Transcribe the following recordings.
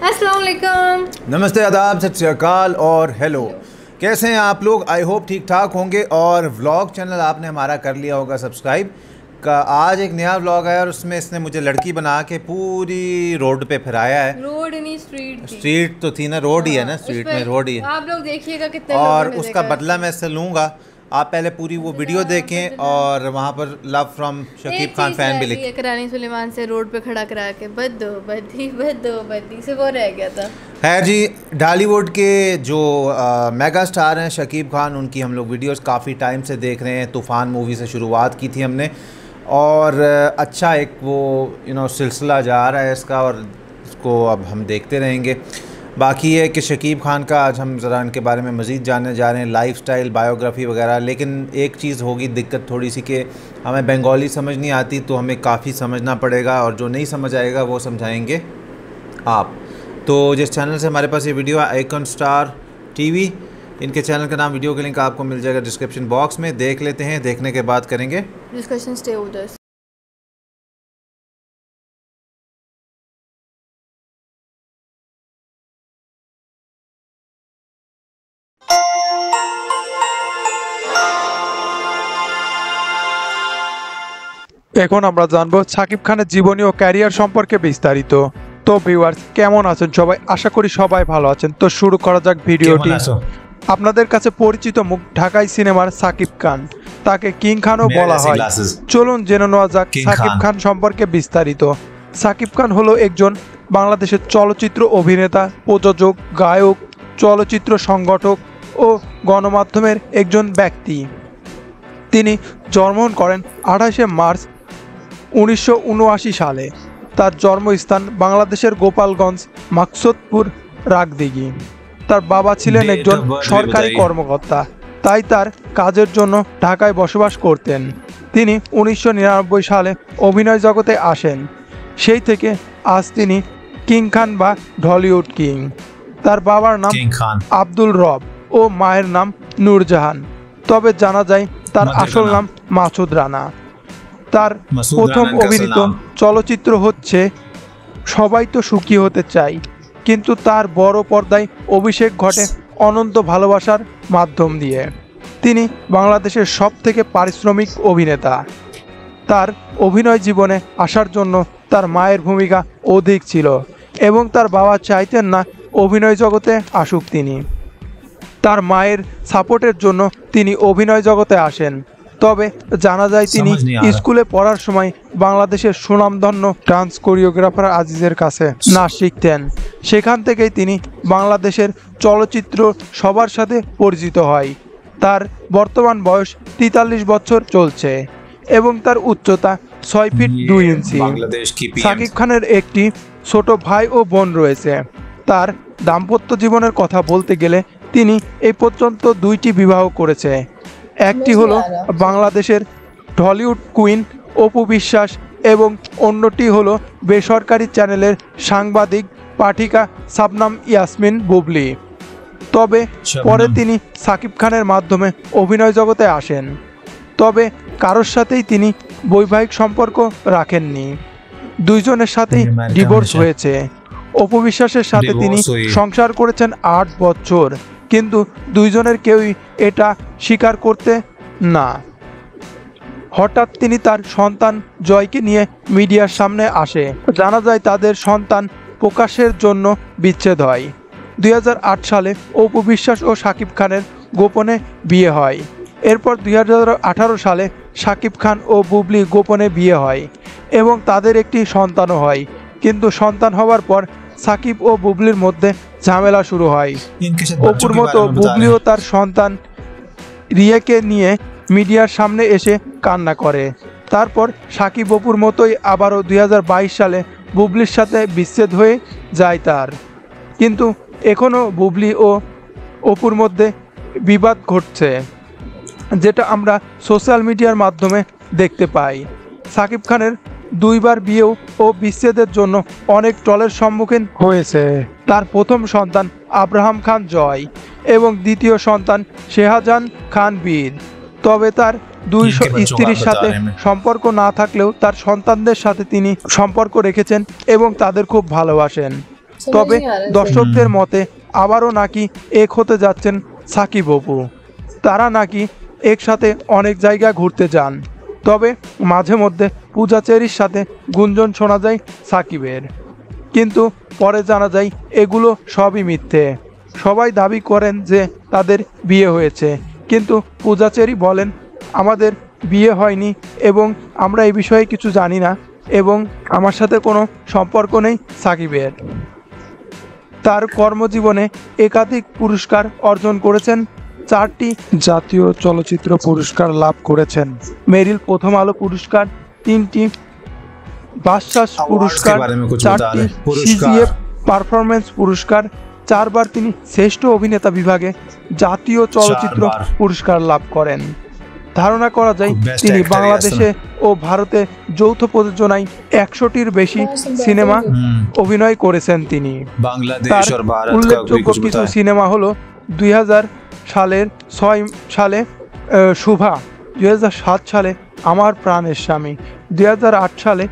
अस्सलाम वालेकुम। नमस्ते, आदाब, सत श्री अकाल और हेलो। कैसे हैं आप लोग? आई होप ठीक ठाक होंगे। और व्लॉग चैनल आपने हमारा कर लिया होगा सब्सक्राइब का। आज एक नया व्लॉग है और उसमें इसने मुझे लड़की बना के पूरी रोड पे फिराया है। रोड नहीं, स्ट्रीट थी। स्ट्रीट तो थी ना, रोड ही है ना, स्ट्रीट में रोड ही है। आप लोग देखिएगा कितने और लोगों ने उसका देखा बदला मैं इससे लूँगा। आप पहले पूरी वो वीडियो देखें और वहाँ पर love from Shakib Khan fan भी लिखें। रानी सुलेमान से रोड पे खड़ा करा के बद्दो बद्दी से वो रह गया था। खैर जी, ढालीवुड के जो मेगा स्टार हैं शकीब खान, उनकी हम लोग वीडियोस काफ़ी टाइम से देख रहे हैं। तूफ़ान मूवी से शुरुआत की थी हमने और अच्छा एक वो सिलसिला जा रहा है इसका और इसको अब हम देखते रहेंगे। बाकी है कि शकीब खान का आज हम ज़रा इनके बारे में मज़ीद जानने जा रहे हैं, लाइफस्टाइल, बायोग्राफ़ी वगैरह। लेकिन एक चीज़ होगी दिक्कत थोड़ी सी कि हमें बंगाली समझ नहीं आती, तो हमें काफ़ी समझना पड़ेगा और जो नहीं समझ आएगा वो समझाएंगे आप। तो जिस चैनल से हमारे पास ये वीडियो है, आइकन स्टार टीवी, इनके चैनल का नाम, वीडियो का लिंक आपको मिल जाएगा डिस्क्रिप्शन बॉक्स में। देख लेते हैं, देखने के बाद करेंगे डिस्कशन। Stay with us. এখন আমরা জানবো সাকিব খানের জীবনী ও ক্যারিয়ার সম্পর্কে বিস্তারিত। তো ভিউয়ার্স, কেমন আছেন সবাই? আশা করি সবাই ভালো আছেন। তো শুরু করা যাক ভিডিওটি। আপনাদের কাছে পরিচিত মুখ ঢাকাই সিনেমার সাকিব খান, তাকে কিং খানও বলা হয়। চলুন জেনে নেওয়া যাক সাকিব খান সম্পর্কে বিস্তারিত। সাকিব খান হলো একজন বাংলাদেশের চলচ্চিত্র অভিনেতা, প্রযোজক, গায়ক, চলচ্চিত্র সংগঠক ও গণমাধ্যমের একজন ব্যক্তি। তিনি জন্মগ্রহণ করেন 28শে মার্চ 1979 সালে। তার জন্মস্থান বাংলাদেশের গোপালগঞ্জ, মাকসুদপুর, রাগদিঘি। তার বাবা ছিলেন একজন সরকারি কর্মকর্তা, তাই তার কাজের জন্য ঢাকায় বসবাস করতেন। তিনি 1999 সালে অভিনয় জগতে আসেন। সেই থেকে আজ তিনি কিং খান বা ঢলিউড কিং। তার বাবার নাম আব্দুল রব ও মায়ের নাম নূরজাহান, তবে জানা যায় তার আসল নাম মাসুদ রানা। তার প্রথম অভিনীত চলচ্চিত্র হচ্ছে সবাই তো সুখী হতে চাই, কিন্তু তার বড় পর্দায় অভিষেক ঘটে অনন্ত ভালোবাসার মাধ্যম দিয়ে। তিনি বাংলাদেশের সবথেকে পারিশ্রমিক অভিনেতা। তার অভিনয় জীবনে আসার জন্য তার মায়ের ভূমিকা অধিক ছিল এবং তার বাবা চাইতেন না অভিনয় জগতে আসুক তিনি। তার মায়ের সাপোর্টের জন্য তিনি অভিনয় জগতে আসেন। তবে জানা যায় তিনি স্কুলে পড়ার সময় বাংলাদেশের সুনামধন্য ডান্স কোরিওগ্রাফার আজিজের কাছে নাচ শিখতেন। সেখান থেকেই তিনি বাংলাদেশের চলচ্চিত্র সবার সাথে পরিচিত হয়। তার বর্তমান বয়স 43 বছর চলছে এবং তার উচ্চতা 6 ফিট 2 ইঞ্চি। সাকিব খানের একটি ছোট ভাই ও বোন রয়েছে। তার দাম্পত্য জীবনের কথা বলতে গেলে তিনি এই পর্যন্ত 2টি বিবাহ করেছে। একটি হলো বাংলাদেশের ঢলিউড কুইন অপু বিশ্বাস এবং অন্যটি হলো বেসরকারি চ্যানেলের সাংবাদিক পাঠিকা শাবনাম ইয়াসমিন বুবলি। তবে পরে তিনি সাকিব খানের মাধ্যমে অভিনয় জগতে আসেন। তবে কারোর সাথেই তিনি বৈবাহিক সম্পর্ক রাখেননি। দুইজনের সাথেই ডিভোর্স হয়েছে। অপু বিশ্বাসের সাথে তিনি সংসার করেছেন 8 বছর, কিন্তু দুইজনের কেউই এটা স্বীকার করতে না। হঠাৎ তিনি তার সন্তান জয়কে নিয়ে মিডিয়ার সামনে আসে। জানা যায় তাদের সন্তান প্রকাশের জন্য বিচ্ছেদ হয়। 2008 সালে অপু বিশ্বাস ও সাকিব খানের গোপনে বিয়ে হয়। এরপর 2018 সালে সাকিব খান ও বুবলি গোপনে বিয়ে হয় এবং তাদের একটি সন্তানও হয়। কিন্তু সন্তান হওয়ার পর সাকিব ও বুবলির মধ্যে ঝামেলা শুরু হয়। অপুর মতো বুবলিও তার সন্তান রিয়াকে নিয়ে মিডিয়ার সামনে এসে কান্না করে। তারপর সাকিব অপুর মতোই আবারও 2022 সালে বুবলির সাথে বিচ্ছেদ হয়ে যায় তার। কিন্তু এখনও বুবলি ও অপুর মধ্যে বিবাদ ঘটছে, যেটা আমরা সোশ্যাল মিডিয়ার মাধ্যমে দেখতে পাই। সাকিব খানের 2বার বিয়েও ও বিচ্ছেদের জন্য অনেক ট্রলের সম্মুখীন হয়েছে। তার প্রথম সন্তান আব্রাহাম খান জয় এবং দ্বিতীয় সন্তান শেহাজান খান বীর। তবে তার 2 স্ত্রীর সাথে সম্পর্ক না থাকলেও তার সন্তানদের সাথে তিনি সম্পর্ক রেখেছেন এবং তাদের খুব ভালোবাসেন। তবে দর্শকদের মতে আবারও নাকি এক হতে যাচ্ছেন সাকিব অপু। তারা নাকি একসাথে অনেক জায়গা ঘুরতে যান। তবে মাঝে মধ্যে পূজা চেরির সাথে গুঞ্জন শোনা যায় সাকিবের, কিন্তু পরে জানা যায় এগুলো সবই মিথ্যে। সবাই দাবি করেন যে তাদের বিয়ে হয়েছে, কিন্তু পূজা চেরি বলেন আমাদের বিয়ে হয়নি এবং আমরা এই বিষয়ে কিছু জানি না এবং আমার সাথে কোনো সম্পর্ক নেই সাকিবের। তার কর্মজীবনে একাধিক পুরস্কার অর্জন করেছেন, 4টি জাতীয় চলচ্চিত্র পুরস্কার লাভ করেছেন, মেরিল প্রথম আলো পুরস্কার, 3টি বাচসাস পুরস্কার, 4টি সিজিএফ পারফরমেন্স পুরস্কার, 4বার তিনি শ্রেষ্ঠ অভিনেতা বিভাগে জাতীয় চলচ্চিত্র পুরস্কার লাভ করেন। ধারণা করা যায় তিনি বাংলাদেশে ও ভারতে যৌথ প্রযোজনায় 100টির বেশি সিনেমা অভিনয় করেছেন তিনি। তার উল্লেখযোগ্য কিছু সিনেমা হলো 2000 সালের 6 সালে শুভা, 2007 সালে আমার প্রাণের স্বামী, 2008 সালে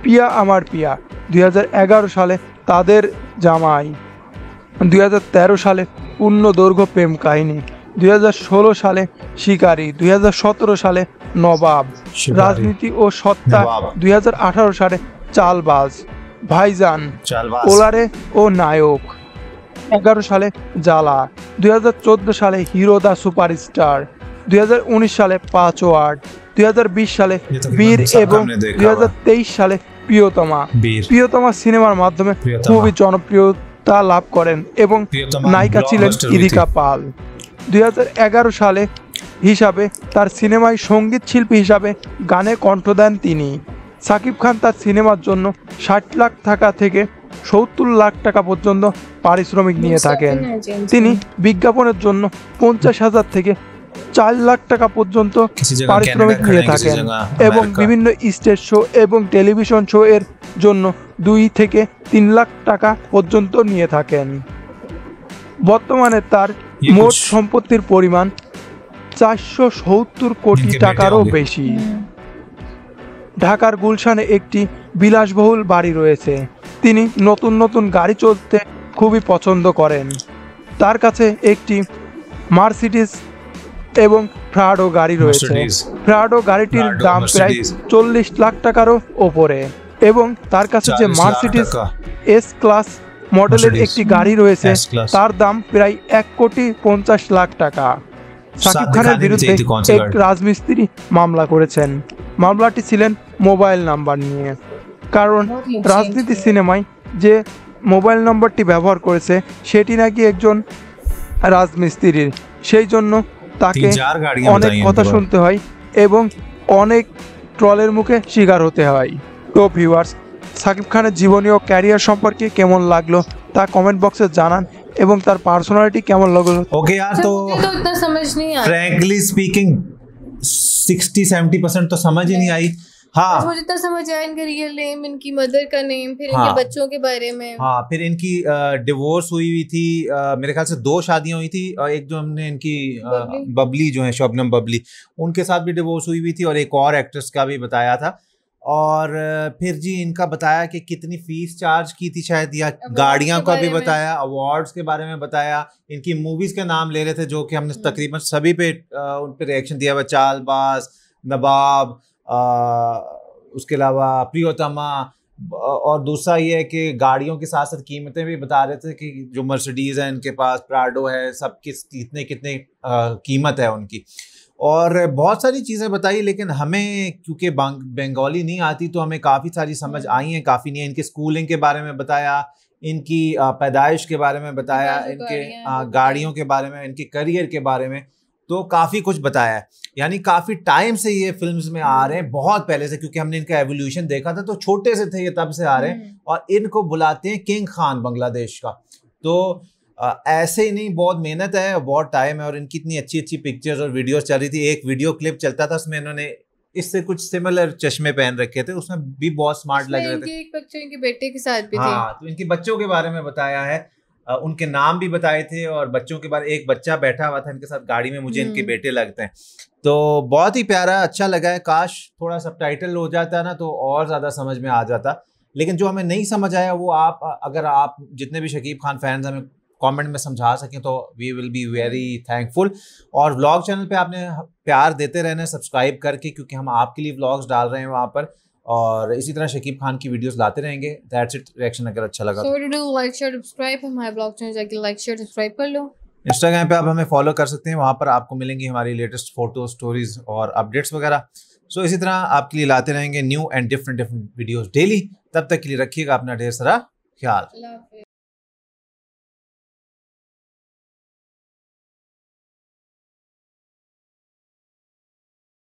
পিয়া আমার পিয়া, 2011 সালে তাদের জামাই, 2013 সালে পূর্ণদৈর্ঘ্য প্রেম কাহিনী, 2016 সালে শিকারী, 2017 সালে নবাব, রাজনীতি ও সত্তা, 2018 সালে চালবাজ, ভাইজান, ওলারে ও নায়ক, 2011 সালে জ্বালা, 2014 সালে হিরো দা সুপারস্টার, 2019 সালে পাঁচওয়ার্ড, 2020 সালে বীর এবং 2023 সালে প্রিয়তমা সিনেমার মাধ্যমে খুবই জনপ্রিয়তা লাভ করেন এবং নায়িকা ছিলেন ইদিকা পাল। 2011 সালে হিসাবে তার সিনেমায় সঙ্গীত শিল্পী হিসাবে গানে কণ্ঠ দেন তিনি। সাকিব খান তার সিনেমার জন্য 60 লাখ টাকা থেকে 70 লাখ টাকা পর্যন্ত পারিশ্রমিক নিয়ে থাকেন। তিনি বিজ্ঞাপনের জন্য 50,000 থেকে 4 লাখ টাকা পর্যন্ত পারিশ্রমিক নিয়ে থাকেন এবং বিভিন্ন স্টেজ শো এবং টেলিভিশন শো এর জন্য 2 থেকে 3 লাখ টাকা পর্যন্ত নিয়ে থাকেন। বর্তমানে তার মোট সম্পত্তির পরিমাণ 470 কোটি টাকারও বেশি। ঢাকার গুলশানে একটি বিলাসবহুল বাড়ি রয়েছে। তিনি নতুন নতুন গাড়ি চলতে খুবই পছন্দ করেন। তার কাছে একটি মার্সিডিজ এবং প্রাডো গাড়ি রয়েছে। প্রাডো গাড়িটির দাম প্রায় 40 লাখ টাকারও ওপরে এবং তার কাছে যে মার্সিডিজ এস ক্লাস মডেলের একটি গাড়ি রয়েছে তার দাম প্রায় 1,50 লাখ টাকা। সাকিব খানের বিরুদ্ধে এক রাজমিস্ত্রি মামলা করেছেন। মামলাটি ছিলেন মোবাইল নাম্বার নিয়ে, কারণ রাজনীতি সিনেমায় যে মোবাইল নম্বরটি ব্যবহার করেছে সেটি নাকি একজন রাজমিস্ত্রির, সেই জন্য তাকে অনেক কথা শুনতে হয় এবং অনেক ট্রলের মুখে শিকার হতে হয়। তো ভিউয়ার্স, সাকিব খানের জীবনী ও ক্যারিয়ার সম্পর্কে কেমন লাগলো তা কমেন্ট বক্সে জানান এবং তার পার্সোনালিটি কেমন লাগলো। ओके यार, तो इतना समझ नहीं आया। फ्रैंकली स्पीकिंग 60-70% तो समझ ही नहीं आई। हाँ, मुझे इतना समझ आया इनका रियल नेम, इनकी मदर का नेम, फिर इनके बच्चों के बारे में। हाँ, फिर इनकी डिवोर्स हुई थी, मेरे ख्याल से 2 शादियां हुई थी और एक जो हमने इनकी बबली जो है शबनम बबली, उनके साथ भी डिवोर्स हुई थी और एक और एक्ट्रेस का भी बताया था। और फिर जी इनका बताया कि कितनी फीस चार्ज की थी शायद, या गाड़ियां का भी बताया, अवार्ड्स के बारे में बताया, इनकी मूवीज के नाम ले रहे थे जो कि हमने तकरीबन सभी पे उन पे रिएक्शन दिया हुआ, चालबाज, नवाब, उसके अलावा प्रियोतमा। और दूसरा ये है कि गाड़ियों के साथ साथ कीमतें भी बता रहे थे कि जो मर्सिडीज है इनके पास, प्राडो है, सब कितने कितने कीमत है उनकी, और बहुत सारी चीज़ें बताई। लेकिन हमें क्योंकि बंगाली नहीं आती तो हमें काफ़ी सारी समझ आई हैं, काफ़ी नहीं है। इनके स्कूलिंग के बारे में बताया, इनकी पैदाइश के बारे में बताया, इनके गाड़ियों के बारे में, इनके करियर के बारे में, तो काफ़ी कुछ बताया है। यानी काफ़ी टाइम से ये फिल्म्स में आ रहे हैं, बहुत पहले से, क्योंकि हमने इनका एवोल्यूशन देखा था, तो छोटे से थे ये, तब से आ रहे हैं। और इनको बुलाते हैं किंग खान बांग्लादेश का। तो ऐसे ही नहीं, बहुत मेहनत है, बहुत टाइम है, और इनकी इतनी अच्छी अच्छी पिक्चर्स और वीडियोस चल रही थी। एक वीडियो क्लिप चलता था उसमें इन्होंने इससे कुछ सिमिलर चश्मे पहन रखे थे, उसमें भी बहुत स्मार्ट लग रहे थे। एक बच्चे इनके बेटे के साथ भी थे। हाँ, तो इनके बच्चों के बारे में बताया है, उनके नाम भी बताए थे, और बच्चों के बारे, एक बच्चा बैठा हुआ था इनके साथ गाड़ी में, मुझे इनके बेटे लगते हैं। तो बहुत ही प्यारा, अच्छा लगा है। काश थोड़ा सबटाइटल हो जाता ना तो और ज़्यादा समझ में आ जाता। लेकिन जो हमें नहीं समझ आया वो आप, अगर आप जितने भी शकीब खान फैंस हमें कमेंट में समझा सकें तो we will be very thankful. और व्लॉग चैनल पे आपने प्यार देते रहना सब्सक्राइब करके, क्योंकि हम आपके लिए व्लॉग्स डाल रहे हैं वहाँ पर, और इसी तरह शकीब खान की वीडियोस लाते रहेंगे। That's it. रिएक्शन अगर अच्छा लगा So what to do? Like, share, subscribe हमारे ब्लॉग चैनल जाके like, share, subscribe कर लो। इंस्टाग्राम पे आप हमें फॉलो कर सकते हैं, वहाँ पर आपको मिलेंगी हमारी लेटेस्ट फोटो, स्टोरीज और अपडेट्स वगैरह। सो इसी तरह आपके लिए लाते रहेंगे new and different videos daily. तब तक के लिए रखिएगा अपना ढेर सारा ख्याल।